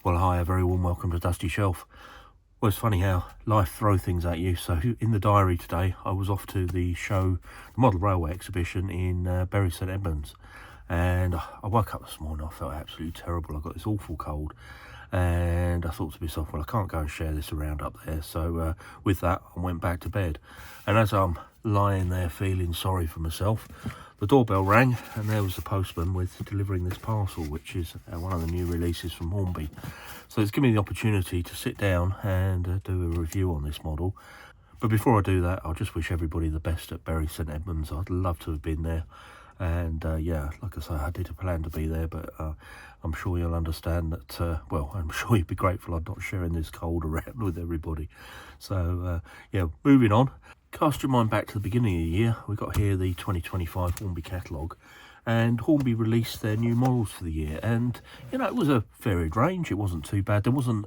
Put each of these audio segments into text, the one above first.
Well, hi, a very warm welcome to Dusty Shelf. Well, it's funny how life throws things at you. So in the diary today, I was off to the show, the Model Railway exhibition in Bury St Edmunds. And I woke up this morning, I felt absolutely terrible. I got this awful cold. And I thought to myself, well, I can't go and share this around up there. So with that, I went back to bed. And as I'm lying there feeling sorry for myself, the doorbell rang, and there was the postman with delivering this parcel, which is one of the new releases from Hornby. So it's given me the opportunity to sit down and do a review on this model. But before I do that, I'll just wish everybody the best at Bury St Edmunds. I'd love to have been there. And yeah, like I say, I did plan to be there, but I'm sure you'll understand that, well, I'm sure you'd be grateful I'm not sharing this cold around with everybody. So, yeah, moving on. Cast your mind back to the beginning of the year. We got here the 2025 Hornby catalogue, and Hornby released their new models for the year. And you know, it was a varied range. It wasn't too bad. There wasn't,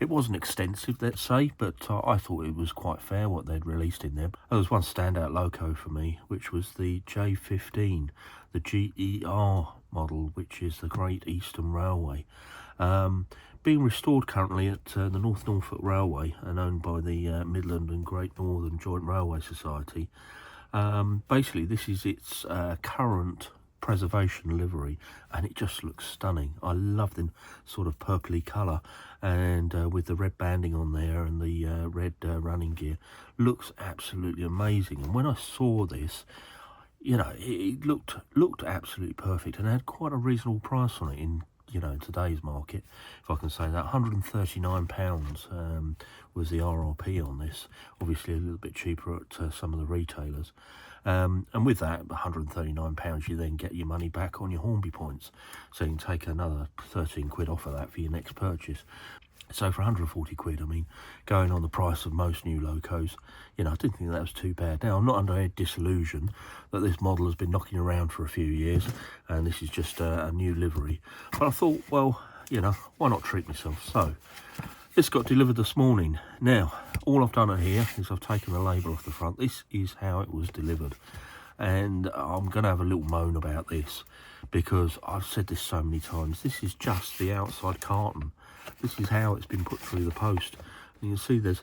it wasn't extensive, let's say, but I thought it was quite fair what they'd released in there. There was one standout loco for me, which was the J15, the GER model, which is the Great Eastern Railway. Being restored currently at the North Norfolk Railway and owned by the Midland and Great Northern Joint Railway Society. Basically, this is its current preservation livery, and it just looks stunning. I love the sort of purpley colour, and with the red banding on there and the red running gear, looks absolutely amazing. And when I saw this, you know, it looked absolutely perfect, and had quite a reasonable price on it in, you know, in today's market, if I can say that. £139 was the RRP on this. Obviously a little bit cheaper at some of the retailers. And with that, £139, you then get your money back on your Hornby points. So you can take another 13 quid off of that for your next purchase. So for 140 quid, I mean, going on the price of most new locos, you know, I didn't think that was too bad. Now, I'm not under any disillusion that this model has been knocking around for a few years, and this is just a new livery. But I thought, well, you know, why not treat myself? So this got delivered this morning. Now, all I've done here is I've taken the label off the front. This is how it was delivered. And I'm going to have a little moan about this, because I've said this so many times. This is just the outside carton. This is how it's been put through the post. And you can see there's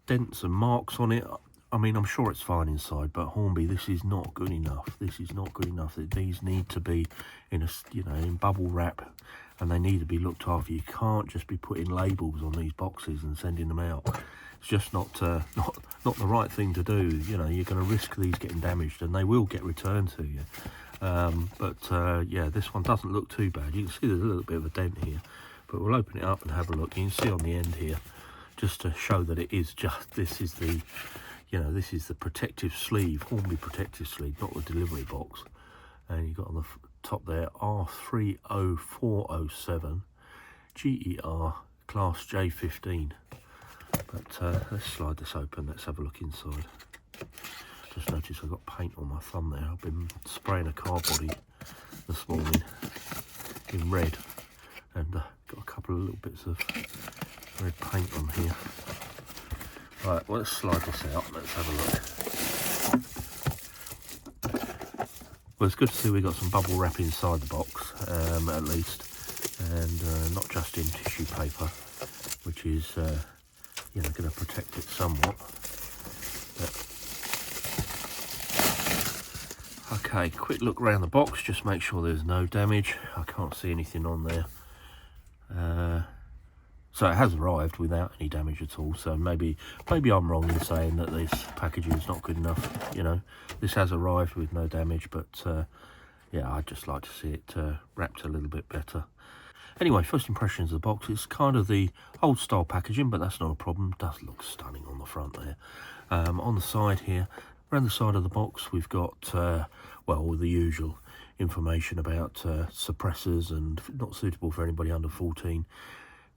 dents and marks on it. I mean, I'm sure it's fine inside, but Hornby, this is not good enough. This is not good enough. These need to be in a, you know, in bubble wrap, and they need to be looked after. You can't just be putting labels on these boxes and sending them out. It's just not the right thing to do. You know, you're going to risk these getting damaged, and they will get returned to you. Yeah, this one doesn't look too bad. You can see there's a little bit of a dent here, but we'll open it up and have a look. You can see on the end here, just to show that it is just, this is the, you know, this is the protective sleeve, Hornby protective sleeve, not the delivery box. And you've got on the top there R30407 GER class J15. But let's slide this open. Let's have a look inside. Just noticed I've got paint on my thumb there. I've been spraying a car body this morning in red, and got a couple of little bits of red paint on here. Right, well, let's slide this out. Let's have a look. Well, it's good to see we got some bubble wrap inside the box, at least, and not just in tissue paper, which is, you know, going to protect it somewhat. But, okay, quick look around the box, just make sure there's no damage. I can't see anything on there. So it has arrived without any damage at all. So maybe I'm wrong in saying that this packaging is not good enough. You know, this has arrived with no damage, but yeah, I'd just like to see it wrapped a little bit better. Anyway, first impressions of the box, it's kind of the old style packaging, but that's not a problem. It does look stunning on the front there. On the side here, around the side of the box, we've got, well, all the usual information about suppressors and not suitable for anybody under 14.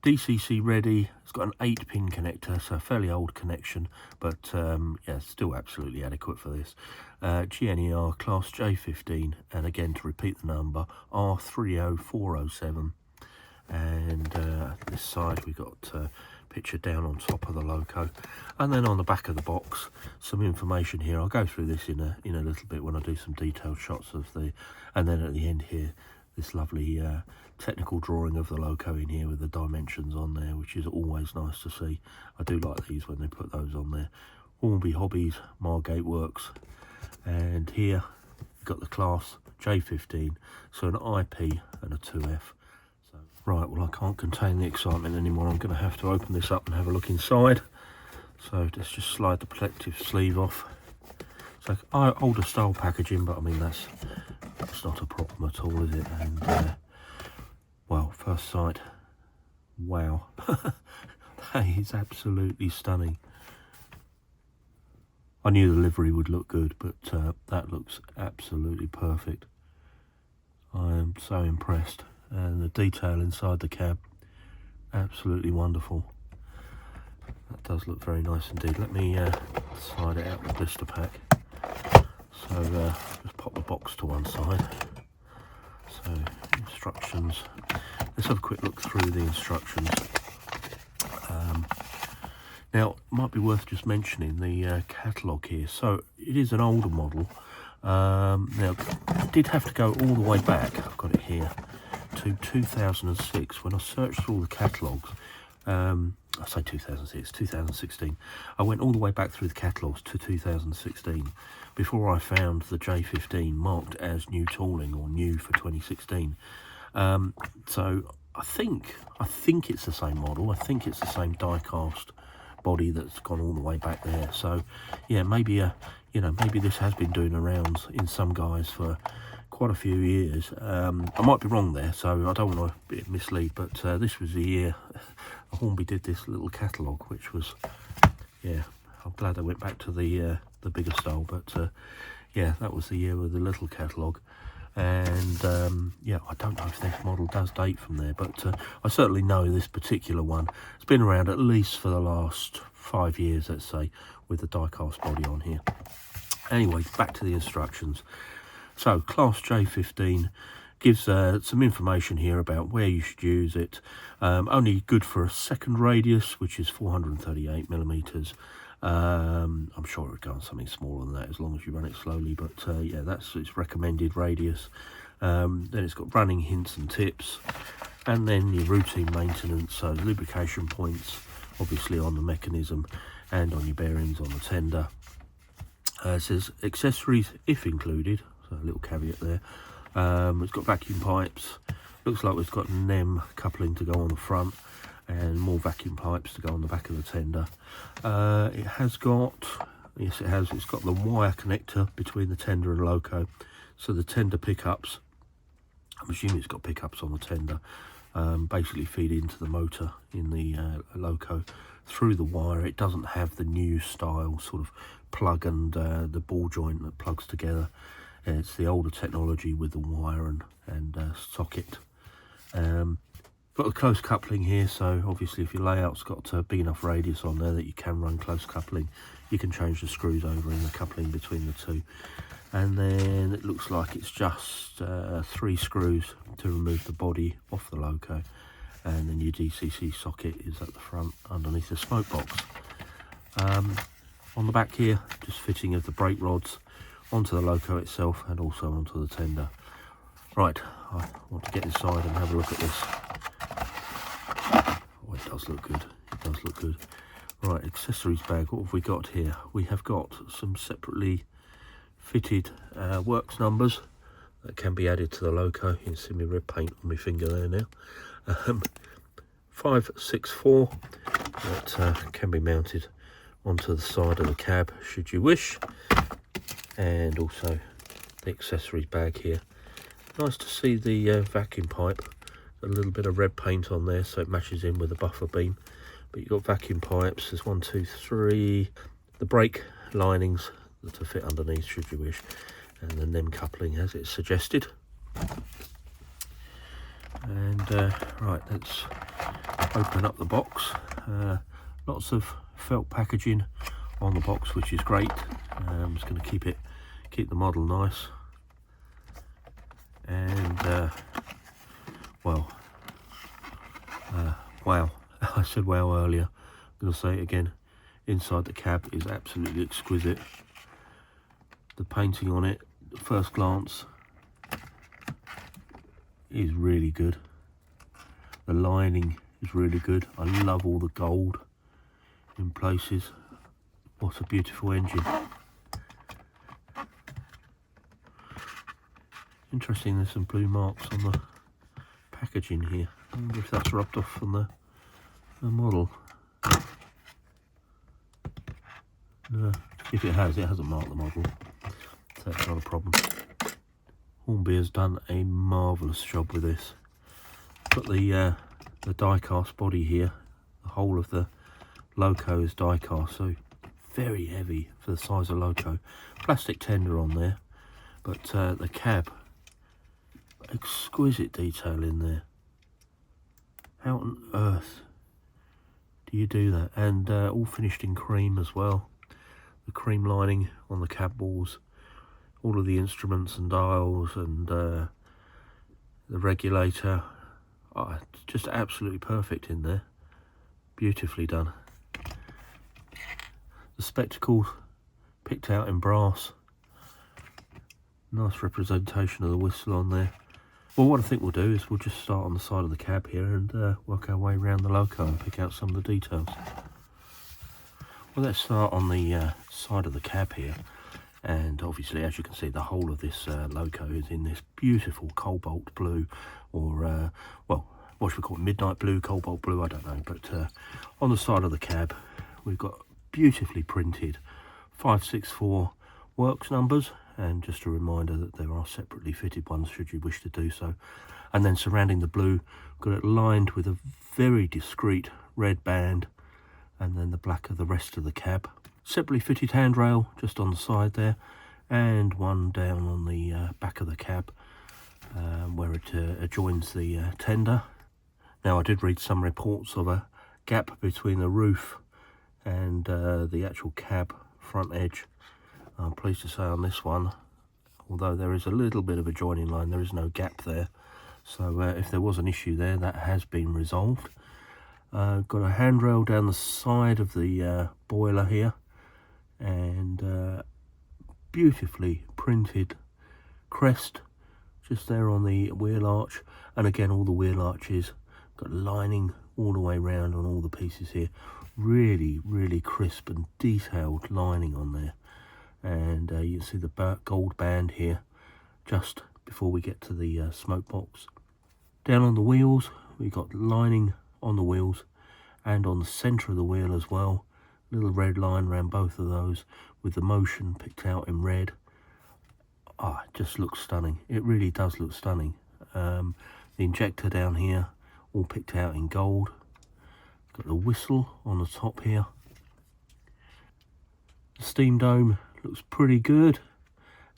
DCC Ready, it's got an 8-pin connector, so a fairly old connection, but yeah, still absolutely adequate for this. GNER class J15, and again, to repeat the number, R30407. And this side we got picture down on top of the loco, and then on the back of the box some information here. I'll go through this in a little bit when I do some detailed shots of the, and then at the end here this lovely technical drawing of the loco in here with the dimensions on there, which is always nice to see. I do like these when they put those on there. Hornby Hobbies, Margate Works, and here you've got the class J15, so an IP and a 2F. So, right, well, I can't contain the excitement anymore. I'm going to have to open this up and have a look inside. So let's just slide the protective sleeve off. So older style packaging, but I mean that's not a problem at all, is it? And well, first sight, wow, that is absolutely stunning. I knew the livery would look good, but that looks absolutely perfect. I am so impressed, and the detail inside the cab, absolutely wonderful. That does look very nice indeed. Let me slide it out of the blister pack. So just pop the box to one side. So instructions. Let's have a quick look through the instructions. Now, it might be worth just mentioning the catalogue here. So it is an older model. Now, I did have to go all the way back. I've got it here to 2006. When I searched through all the catalogues, I say 2006, 2016. I went all the way back through the catalogues to 2016 before I found the J15 marked as new tooling or new for 2016. So I think it's the same model. I think it's the same die cast body that's gone all the way back there. So yeah, maybe maybe this has been doing the rounds in some guys for quite a few years. I might be wrong there, so I don't want to mislead, but this was the year Hornby did this little catalogue, which was, yeah, I'm glad they went back to the bigger style, but yeah, that was the year with the little catalogue. And yeah, I don't know if this model does date from there, but I certainly know this particular one. It's been around at least for the last 5 years, let's say, with the die-cast body on here. Anyway, back to the instructions. So, class J15 gives some information here about where you should use it. Only good for a second radius, which is 438 millimeters. I'm sure it would go on something smaller than that as long as you run it slowly, but yeah, that's its recommended radius. Then it's got running hints and tips, and then your routine maintenance, so lubrication points obviously on the mechanism and on your bearings on the tender. It says accessories if included, so a little caveat there. It's got vacuum pipes, looks like it's got NEM coupling to go on the front and more vacuum pipes to go on the back of the tender. It has got, yes it has, it's got the wire connector between the tender and loco, so the tender pickups, I'm assuming it's got pickups on the tender, basically feed into the motor in the loco through the wire. It doesn't have the new style sort of plug and the ball joint that plugs together. It's the older technology with the wire and socket. Got the close coupling here, so obviously if your layout's got a big enough radius on there that you can run close coupling, you can change the screws over in the coupling between the two. And then it looks like it's just 3 screws to remove the body off the loco, and then your DCC socket is at the front underneath the smoke box. On the back here, just fitting of the brake rods onto the loco itself and also onto the tender. Right, I want to get inside and have a look at this. Oh, it does look good. It does look good. Right, accessories bag. What have we got here? We have got some separately fitted works numbers that can be added to the loco. You can see me red paint on my finger there now. 564 that can be mounted onto the side of the cab should you wish, and also the accessories bag here. Nice to see the vacuum pipe, a little bit of red paint on there so it matches in with the buffer beam, but you've got vacuum pipes. There's 1, 2, 3, the brake linings that are fit underneath should you wish, and the NEM coupling as it's suggested. And right, let's open up the box. Lots of felt packaging on the box, which is great. I'm just going to keep the model nice. And well, wow, I said wow earlier, I'm going to say it again. Inside the cab is absolutely exquisite. The painting on it, at first glance, is really good. The lining is really good. I love all the gold in places. What a beautiful engine. Interesting, there's some blue marks on the packaging here. I wonder if that's rubbed off from the model. No, if it hasn't marked the model, so that's not a problem. Hornby has done a marvellous job with this. Got the die-cast body here. The whole of the loco is die-cast, so very heavy for the size of loco. Plastic tender on there, but the cab, exquisite detail in there. How on earth do you do that? And all finished in cream as well. The cream lining on the cab walls, all of the instruments and dials, and the regulator. Oh, just absolutely perfect in there. Beautifully done. The spectacles picked out in brass. Nice representation of the whistle on there. Well, what I think we'll do is we'll just start on the side of the cab here and work our way around the loco and pick out some of the details. Well, let's start on the side of the cab here. And obviously, as you can see, the whole of this loco is in this beautiful cobalt blue, or well, what should we call it, midnight blue, cobalt blue, I don't know. But on the side of the cab, we've got beautifully printed 564 works numbers, and just a reminder that there are separately fitted ones should you wish to do so. And then surrounding the blue, got it lined with a very discreet red band, and then the black of the rest of the cab. Separately fitted handrail just on the side there, and one down on the back of the cab where it adjoins the tender. Now, I did read some reports of a gap between the roof and the actual cab front edge. I'm pleased to say on this one, although there is a little bit of a joining line, there is no gap there. So if there was an issue there, that has been resolved. Got a handrail down the side of the boiler here, and beautifully printed crest just there on the wheel arch. And again, all the wheel arches got lining all the way around on all the pieces here. Really, really crisp and detailed lining on there. And you can see the gold band here just before we get to the smoke box. Down on the wheels, we got lining on the wheels and on the centre of the wheel as well. Little red line around both of those with the motion picked out in red. Ah, it just looks stunning. It really does look stunning. The injector down here, all picked out in gold. Got the whistle on the top here. The steam dome looks pretty good,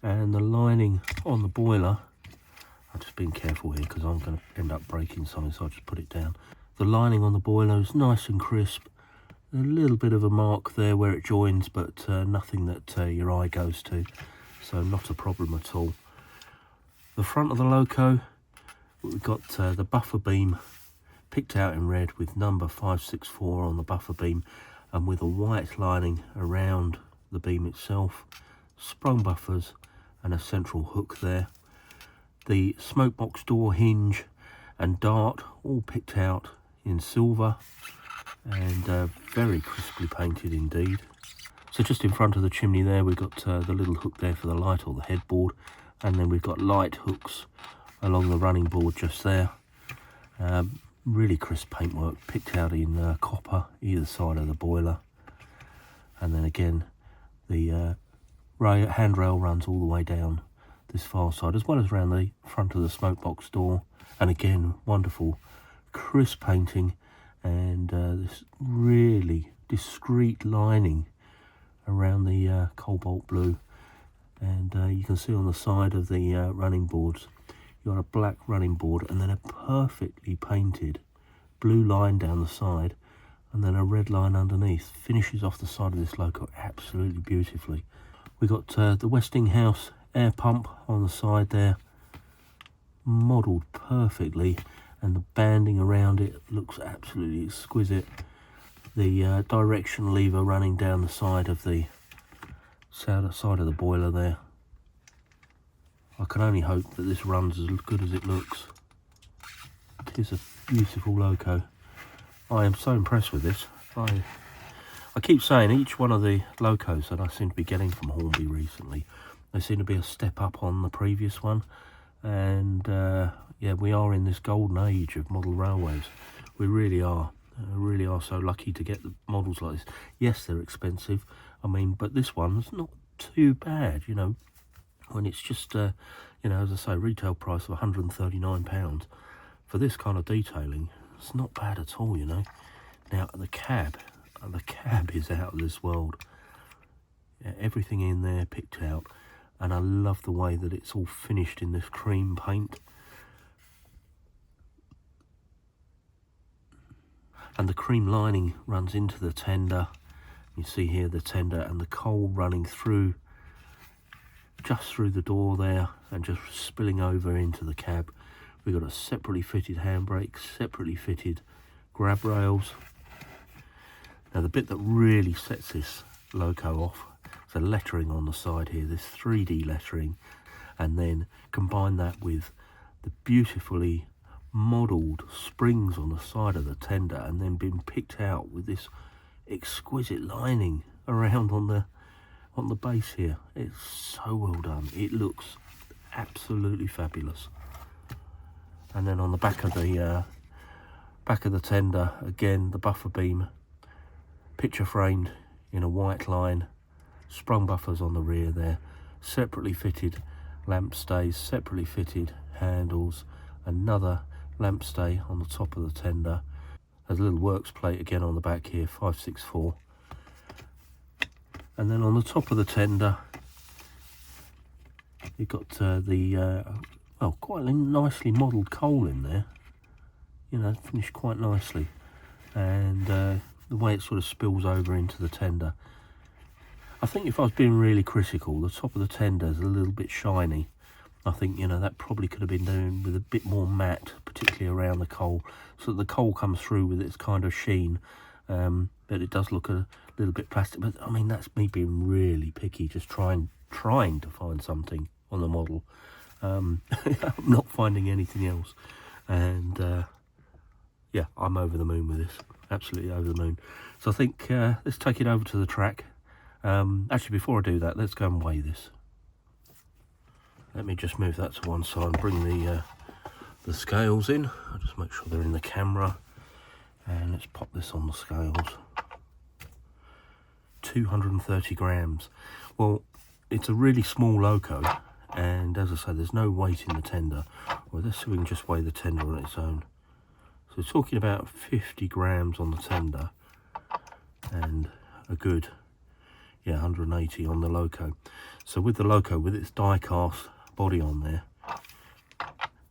and the lining on the boiler, I've just been careful here because I'm going to end up breaking something, so I'll just put it down. The lining on the boiler is nice and crisp. A little bit of a mark there where it joins, but nothing that your eye goes to, so not a problem at all. The front of the loco, we've got the buffer beam picked out in red with number 564 on the buffer beam, and with a white lining around the beam itself, sprung buffers and a central hook there. The smoke box door hinge and dart all picked out in silver, and very crisply painted indeed. So just in front of the chimney there, we've got the little hook there for the light or the headboard, and then we've got light hooks along the running board just there. Really crisp paintwork picked out in copper either side of the boiler. And then again, the handrail runs all the way down this far side, as well as around the front of the smoke box door. And again, wonderful crisp painting, and this really discreet lining around the cobalt blue. And you can see on the side of the running boards, you've got a black running board and then a perfectly painted blue line down the side, and then a red line underneath. Finishes off the side of this loco absolutely beautifully. We got the Westinghouse air pump on the side there, modelled perfectly, and the banding around it looks absolutely exquisite. The direction lever running down the side of the boiler there. I can only hope that this runs as good as it looks. Tis a beautiful loco. I am so impressed with this. I keep saying each one of the locos that I seem to be getting from Hornby recently, they seem to be a step up on the previous one. And yeah, we are in this golden age of model railways. We really are. Really are so lucky to get the models like this. Yes, they're expensive. I mean, but this one's not too bad, you know. When it's just, you know, as I say, retail price of £139 for this kind of detailing, it's not bad at all, you know. Now the cab is out of this world. Yeah, everything in there picked out, and I love the way that it's all finished in this cream paint. And the cream lining runs into the tender. You see here the tender and the coal running through, just through the door there, and just spilling over into the cab. We've got a separately fitted handbrake, separately fitted grab rails. Now the bit that really sets this loco off is the lettering on the side here, this 3D lettering, and then combine that with the beautifully modelled springs on the side of the tender, and then been picked out with this exquisite lining around on the base here. It's so well done. It looks absolutely fabulous. And then on the back of the tender, again the buffer beam, picture framed in a white line, sprung buffers on the rear there, separately fitted lamp stays, separately fitted handles, another lamp stay on the top of the tender. There's a little works plate again on the back here, 564. And then on the top of the tender, you've got well, quite a nicely modelled coal in there. You know, finished quite nicely. And the way it sort of spills over into the tender. I think if I was being really critical, the top of the tender is a little bit shiny. I think, you know, that probably could have been done with a bit more matte, particularly around the coal, so that the coal comes through with its kind of sheen. But it does look a little bit plastic. But I mean, that's me being really picky, just trying to find something on the model. I'm not finding anything else. And yeah, I'm over the moon with this. Absolutely over the moon. So I think let's take it over to the track. Actually, before I do that, let's go and weigh this. Let me just move that to one side and bring the scales in. I'll just make sure they're in the camera. And let's pop this on the scales. 230 grams. Well, it's a really small loco, and as I say, there's no weight in the tender. Well, let's see if we can just weigh the tender on its own. So we're talking about 50 grams on the tender, and a good, yeah, 180 on the loco. So with the loco, with its die-cast body on there,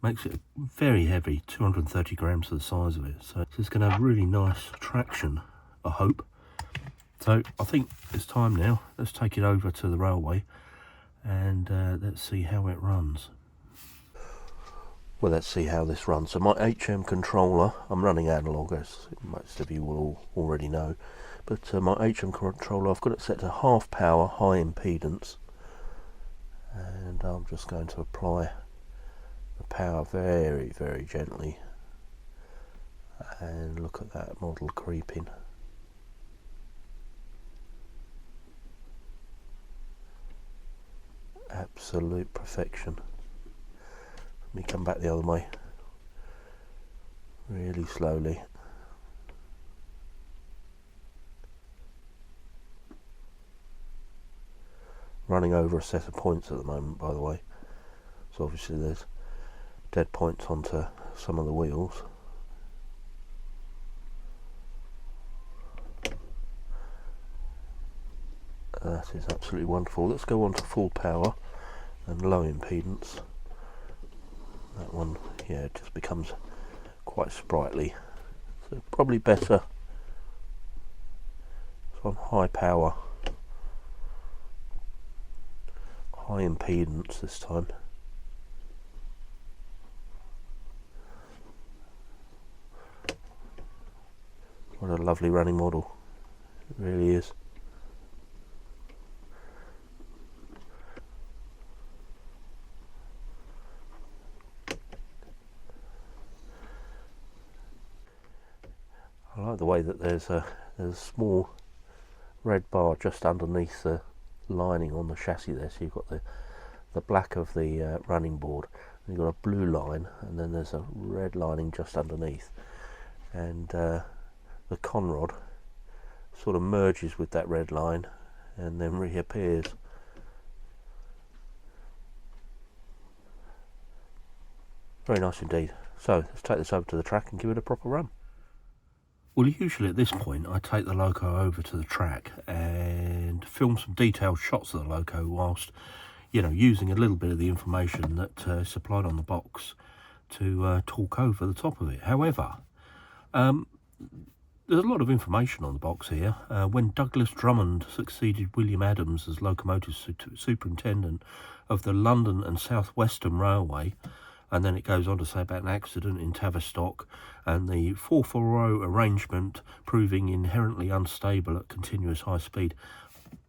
makes it very heavy, 230 grams for the size of it. So it's going to have really nice traction, I hope. So I think it's time now. Let's take it over to the railway and let's see how it runs. Well, let's see how this runs. So my HM controller, I'm running analog, as most of you will already know. But my HM controller, I've got it set to half power, high impedance. And I'm just going to apply the power very, very gently. And look at that model creeping. Absolute perfection. Let me come back the other way. Really slowly. Running over a set of points at the moment, by the way. So obviously there's dead points onto some of the wheels. That is absolutely wonderful. Let's go on to full power and low impedance. That one, yeah, it just becomes quite sprightly. So probably better. So on high power, high impedance this time. What a lovely running model. It really is. the way that there's a small red bar just underneath the lining on the chassis there. So you've got the black of the running board, and you've got a blue line, and then there's a red lining just underneath, and the conrod sort of merges with that red line and then reappears. Very nice indeed. So let's take this over to the track and give it a proper run. Well, usually at this point I take the loco over to the track and film some detailed shots of the loco whilst, you know, using a little bit of the information that is supplied on the box to talk over the top of it. However, there's a lot of information on the box here. When Douglas Drummond succeeded William Adams as locomotive superintendent of the London and South Western Railway, and then it goes on to say about an accident in Tavistock and the 4-4-0 arrangement proving inherently unstable at continuous high speed.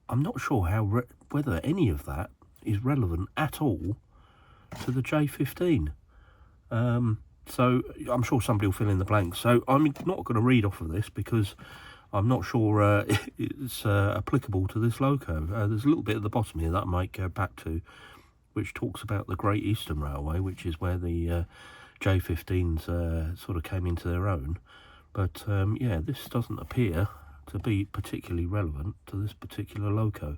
I'm not sure how whether any of that is relevant at all to the J15. So I'm sure somebody will fill in the blanks. So I'm not going to read off of this because I'm not sure it's applicable to this loco. There's a little bit at the bottom here that I might go back to, which talks about the Great Eastern Railway, which is where the J15s sort of came into their own. But yeah, this doesn't appear to be particularly relevant to this particular loco.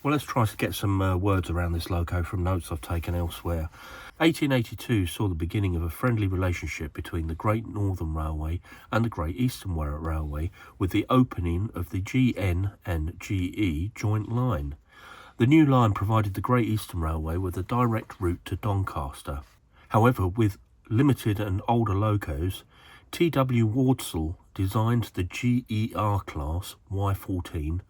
Well, let's try to get some words around this loco from notes I've taken elsewhere. 1882 saw the beginning of a friendly relationship between the Great Northern Railway and the Great Eastern Railway, with the opening of the GN and GE joint line. The new line provided the Great Eastern Railway with a direct route to Doncaster. However, with limited and older locos, T.W. Wardsall designed the GER class Y14,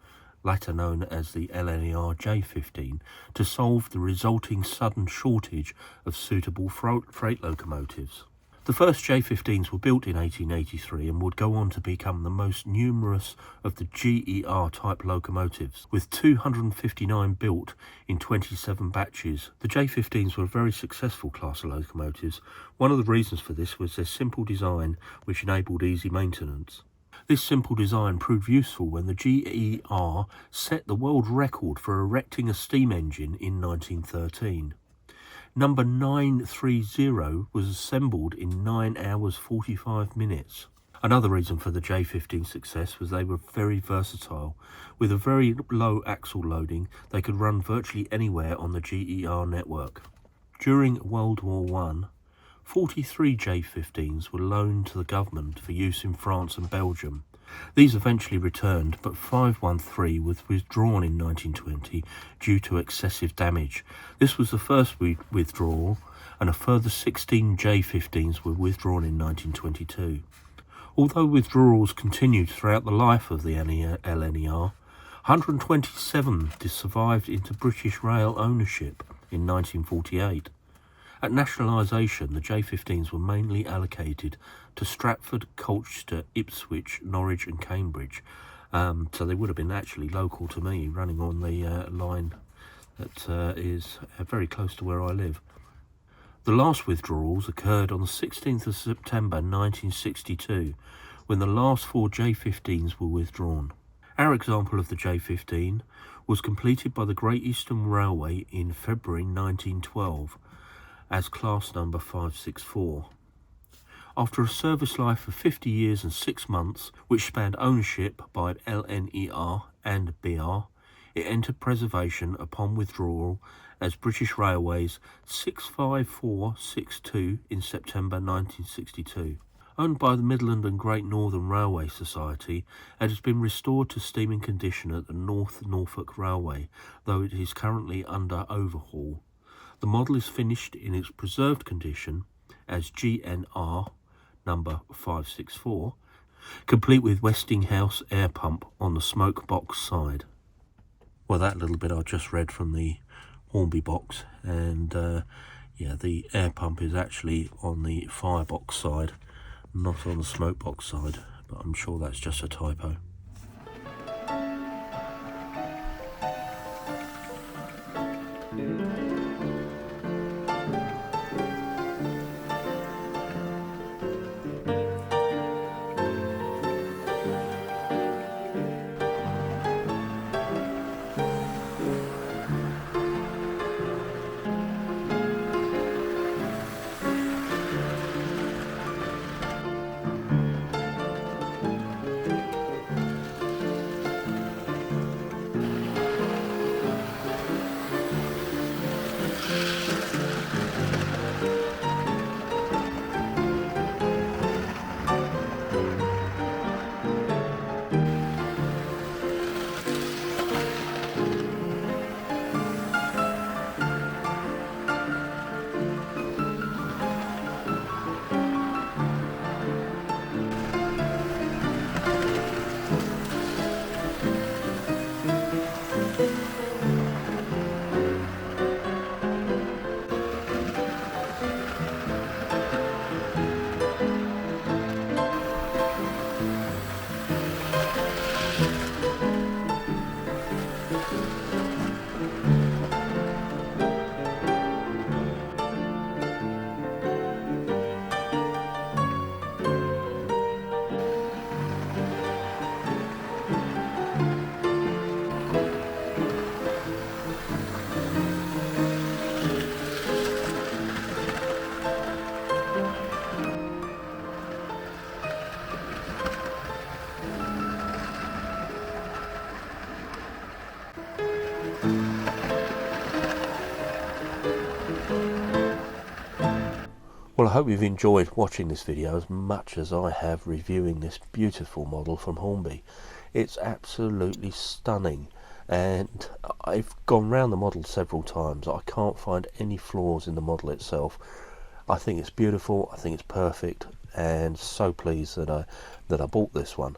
later known as the LNER J15, to solve the resulting sudden shortage of suitable freight locomotives. The first J15s were built in 1883 and would go on to become the most numerous of the GER type locomotives, with 259 built in 27 batches. The J15s were a very successful class of locomotives. One of the reasons for this was their simple design, which enabled easy maintenance. This simple design proved useful when the GER set the world record for erecting a steam engine in 1913. Number 930 was assembled in 9 hours 45 minutes. Another reason for the J15 success was they were very versatile. With a very low axle loading, they could run virtually anywhere on the GER network. During World War I, 43 J15s were loaned to the government for use in France and Belgium. These eventually returned, but 513 was withdrawn in 1920 due to excessive damage. This was the first withdrawal, and a further 16 J15s were withdrawn in 1922. Although withdrawals continued throughout the life of the LNER, 127 survived into British Rail ownership in 1948. At nationalisation, the J15s were mainly allocated to Stratford, Colchester, Ipswich, Norwich and Cambridge. So they would have been actually local to me, running on the line that is very close to where I live. The last withdrawals occurred on the 16th of September 1962, when the last 4 J15s were withdrawn. Our example of the J15 was completed by the Great Eastern Railway in February 1912, as class number 564. After a service life of 50 years and 6 months, which spanned ownership by LNER and BR, it entered preservation upon withdrawal as British Railways 65462 in September 1962. Owned by the Midland and Great Northern Railway Society, it has been restored to steaming condition at the North Norfolk Railway, though it is currently under overhaul. The model is finished in its preserved condition as GNR number 564, complete with Westinghouse air pump on the smoke box side. Well, that little bit I just read from the Hornby box, and yeah, the air pump is actually on the firebox side, not on the smoke box side, but I'm sure that's just a typo. Well, I hope you've enjoyed watching this video as much as I have reviewing this beautiful model from Hornby. It's absolutely stunning, and I've gone round the model several times. I can't find any flaws in the model itself. I think it's beautiful, I think it's perfect, and so pleased that I bought this one.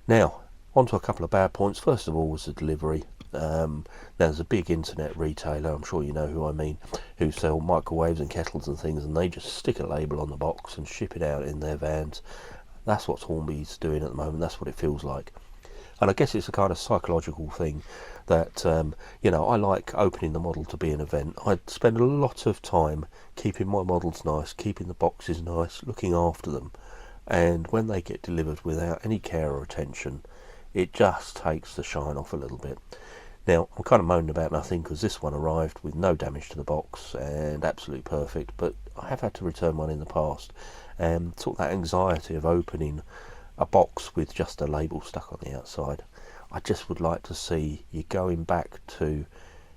Now, on to a couple of bad points. First of all was the delivery. Now there's a big internet retailer, I'm sure you know who I mean, who sell microwaves and kettles and things, and they just stick a label on the box and ship it out in their vans. That's what Hornby's doing at the moment. That's what it feels like. And I guess it's a kind of psychological thing that, you know, I like opening the model to be an event. I spend a lot of time keeping my models nice, keeping the boxes nice, looking after them. And when they get delivered without any care or attention, it just takes the shine off a little bit. Now, I'm kind of moaning about nothing because this one arrived with no damage to the box and absolutely perfect, but I have had to return one in the past, and sort of that anxiety of opening a box with just a label stuck on the outside. I just would like to see you going back to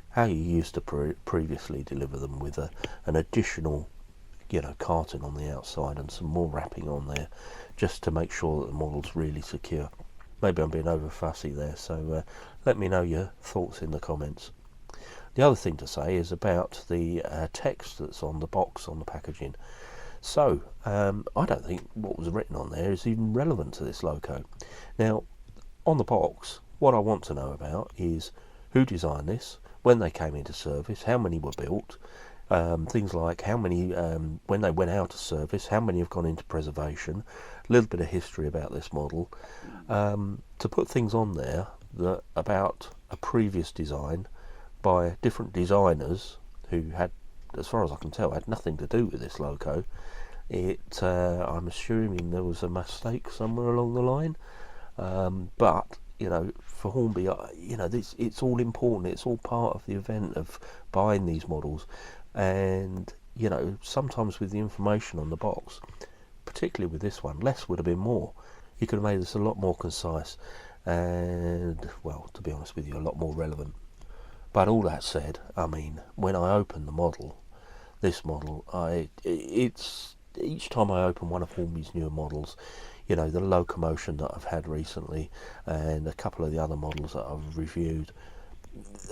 how you used to previously deliver them, with an additional, you know, carton on the outside and some more wrapping on there, just to make sure that the model's really secure. Maybe I'm being over fussy there, so let me know your thoughts in the comments. The other thing to say is about the text that's on the box, on the packaging. So, I don't think what was written on there is even relevant to this loco. Now, on the box, what I want to know about is who designed this, when they came into service, how many were built, things like how many, when they went out of service, how many have gone into preservation, a little bit of history about this model, to put things on there that about a previous design by different designers who had, as far as I can tell, had nothing to do with this loco. I'm assuming there was a mistake somewhere along the line, but you know, for Hornby, you know, it's all important. It's all part of the event of buying these models, and you know, sometimes with the information on the box, particularly with this one, less would have been more. You could have made this a lot more concise and, well, to be honest with you, a lot more relevant. But all that said, I mean, when I open the model, this model, it's each time I open one of Hornby's newer models, you know, the Locomotion that I've had recently and a couple of the other models that I've reviewed,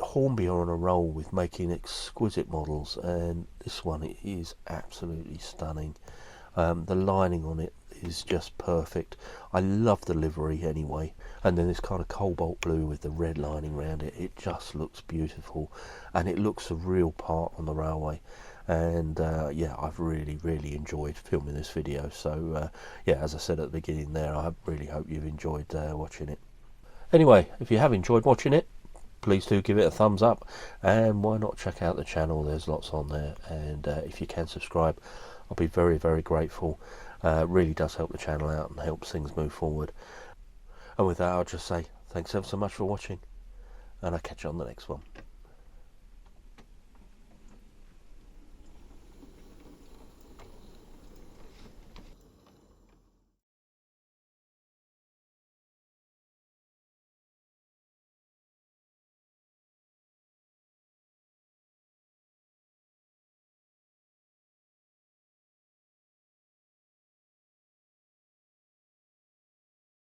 Hornby are on a roll with making exquisite models, and this one is absolutely stunning. The lining on it is just perfect. I love the livery anyway, and then this kind of cobalt blue with the red lining around it. It just looks beautiful, and it looks a real part on the railway. And yeah, I've really enjoyed filming this video. So yeah, as I said at the beginning there, I really hope you've enjoyed watching it. Anyway, if you have enjoyed watching it, please do give it a thumbs up, and why not check out the channel? There's lots on there, and if you can subscribe, I'll be very grateful. It really does help the channel out and helps things move forward. And with that, I'll just say thanks ever so much for watching, and I'll catch you on the next one.